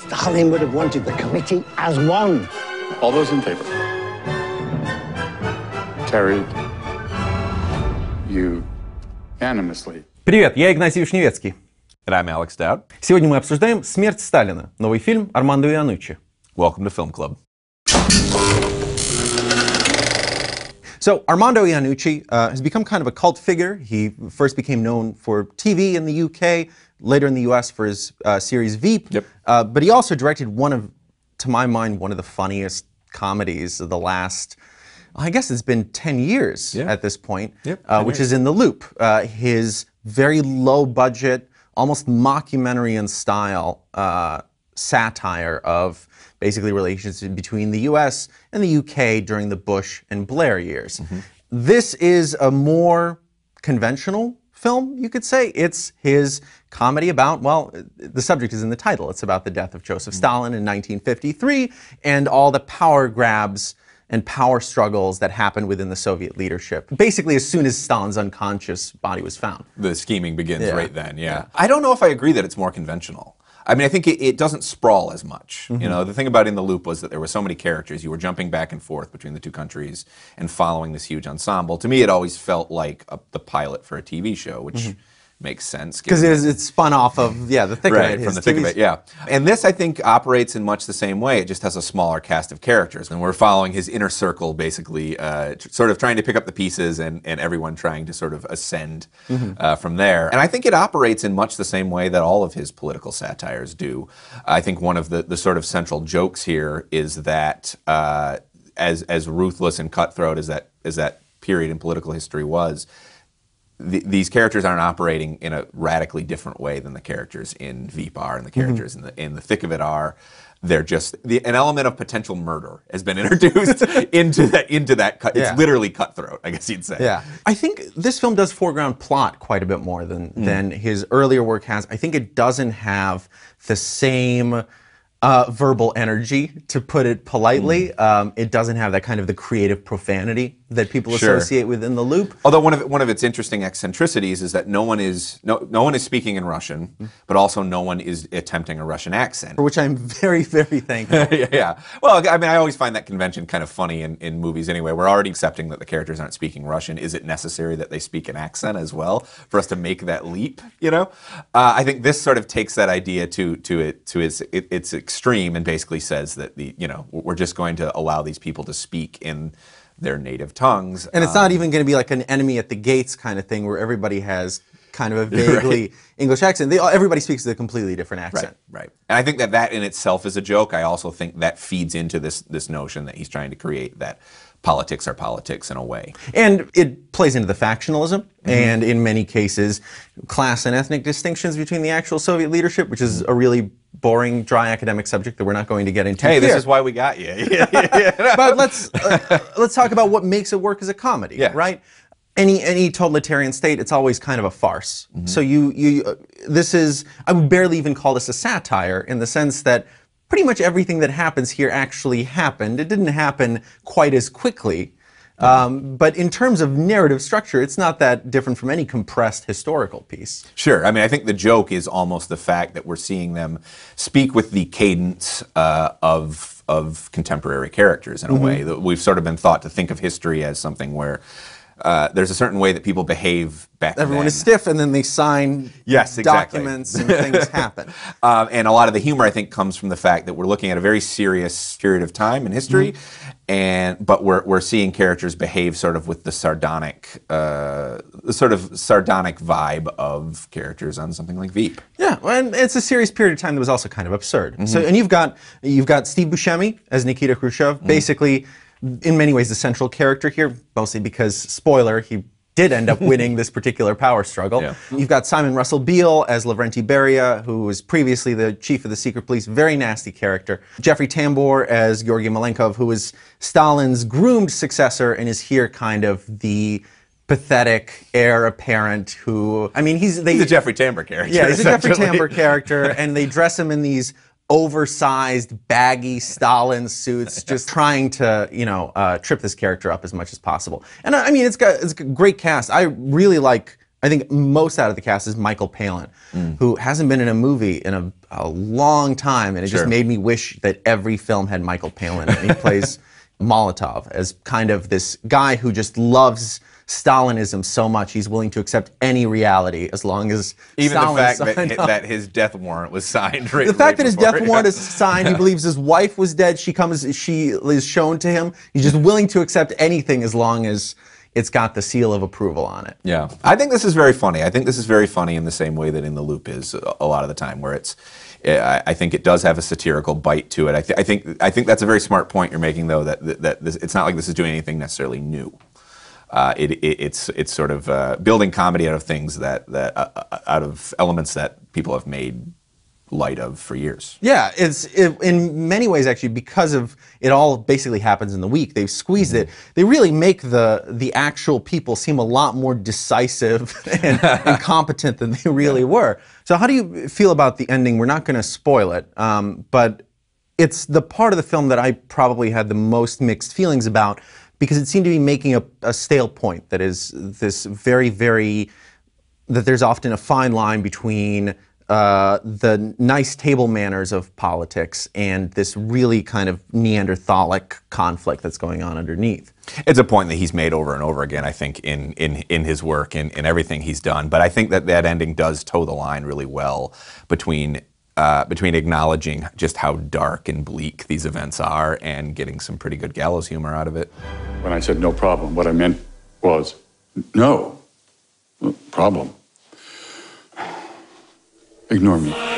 Stalin would have wanted the committee as one. All those in favor? Carried unanimously. Привет, я Игнатий Вишневetsky. And I'm Alex Dowd. Сегодня мы обсуждаем «Смерть Сталина», новый фильм Армандо и Iannucci. Welcome to Film Club. So Armando Iannucci has become kind of a cult figure. He first became known for TV in the UK, later in the US for his series Veep. Yep. But he also directed to my mind, one of the funniest comedies of the last, I guess it's been 10 years at this point, which is In the Loop. His very low budget, almost mockumentary in style satire of basically relations between the US and the UK during the Bush and Blair years. This is a more conventional film, you could say. It's his comedy about, well, the subject is in the title. It's about the death of Joseph Stalin in 1953 and all the power grabs and power struggles that happened within the Soviet leadership. Basically, as soon as Stalin's unconscious body was found. The scheming begins right then, I don't know if I agree that it's more conventional. I mean, I think it doesn't sprawl as much. You know, the thing about In the Loop was that there were so many characters. You were jumping back and forth between the two countries and following this huge ensemble. To me, it always felt like the pilot for a TV show, which makes sense. Because it's spun off of, the thick of it. From the thick of it, And this, I think, operates in much the same way. It just has a smaller cast of characters. And we're following his inner circle, basically, sort of trying to pick up the pieces and everyone trying to sort of ascend from there. And I think it operates in much the same way that all of his political satires do. I think one of the sort of central jokes here is that as ruthless and cutthroat as that period in political history was, these characters aren't operating in a radically different way than the characters in Veep are, and the characters in the thick of it are. They're just an element of potential murder has been introduced into that cut. It's literally cutthroat, I guess you'd say. Yeah, I think this film does foreground plot quite a bit more than his earlier work has. I think it doesn't have the same verbal energy, to put it politely. It doesn't have that kind of the creative profanity that people associate with In the Loop. Although one of its interesting eccentricities is that no one is speaking in Russian, but also no one is attempting a Russian accent. For which I'm very, very thankful. Well, I mean, I always find that convention kind of funny in movies anyway. We're already accepting that the characters aren't speaking Russian. Is it necessary that they speak an accent as well for us to make that leap, you know? I think this sort of takes that idea to its extreme and basically says that we're just going to allow these people to speak in their native tongues. And it's not even going to be like an enemy at the gates kind of thing where everybody has kind of a vaguely English accent. Everybody speaks with a completely different accent. Right. And I think that in itself is a joke. I also think that feeds into this notion that he's trying to create, that politics are politics in a way. And it plays into the factionalism, and in many cases, class and ethnic distinctions between the actual Soviet leadership, which is a really boring, dry academic subject that we're not going to get into here. This is why we got you. But let's talk about what makes it work as a comedy, right? Any totalitarian state, it's always kind of a farce. So I would barely even call this a satire, in the sense that pretty much everything that happens here actually happened. It didn't happen quite as quickly. But in terms of narrative structure, it's not that different from any compressed historical piece. Sure. I mean, I think the joke is almost the fact that we're seeing them speak with the cadence of contemporary characters in a way. That we've sort of been taught to think of history as something where there's a certain way that people behave back then. Everyone is stiff, and then they sign documents, and things happen. And a lot of the humor, I think, comes from the fact that we're looking at a very serious period of time in history, but we're seeing characters behave sort of with the sardonic vibe of characters on something like Veep. Yeah, and it's a serious period of time that was also kind of absurd. So, and you've got Steve Buscemi as Nikita Khrushchev, basically, in many ways, the central character here, mostly because, spoiler, he did end up winning this particular power struggle. You've got Simon Russell Beale as Lavrenti Beria, who was previously the chief of the secret police, very nasty character. Jeffrey Tambor as Georgy Malenkov, who was Stalin's groomed successor and is here kind of the pathetic heir apparent who, I mean, he's a Jeffrey Tambor character. Yeah, he's a Jeffrey Tambor character, and they dress him in these oversized, baggy Stalin suits, just trying to, trip this character up as much as possible. And I mean, it's a great cast. I really like I think most out of the cast is Michael Palin, who hasn't been in a movie in a long time, and it just made me wish that every film had Michael Palin. And he plays Molotov as kind of this guy who just loves Stalinism so much he's willing to accept any reality as long as even Stalin the fact that his death warrant was signed. The fact that his death warrant is signed, he believes his wife was dead. She is shown to him. He's just willing to accept anything as long as it's got the seal of approval on it. Yeah, I think this is very funny. I think this is very funny in the same way that In the Loop is a lot of the time, where I think it does have a satirical bite to it. I think that's a very smart point you're making, though, that it's not like this is doing anything necessarily new. It's sort of building comedy out of things out of elements that people have made light of for years. Yeah, in many ways, actually, because of it all basically happens in the week. They've squeezed it. They really make the actual people seem a lot more decisive and competent than they really were. So how do you feel about the ending? We're not going to spoil it, but it's the part of the film that I probably had the most mixed feelings about, because it seemed to be making a stale point that is this very, very, that there's often a fine line between the nice table manners of politics and this really kind of Neanderthalic conflict that's going on underneath. It's a point that he's made over and over again, I think, in his work, in everything he's done. But I think that ending does toe the line really well between acknowledging just how dark and bleak these events are and getting some pretty good gallows humor out of it. When I said no problem, what I meant was no problem. Ignore me.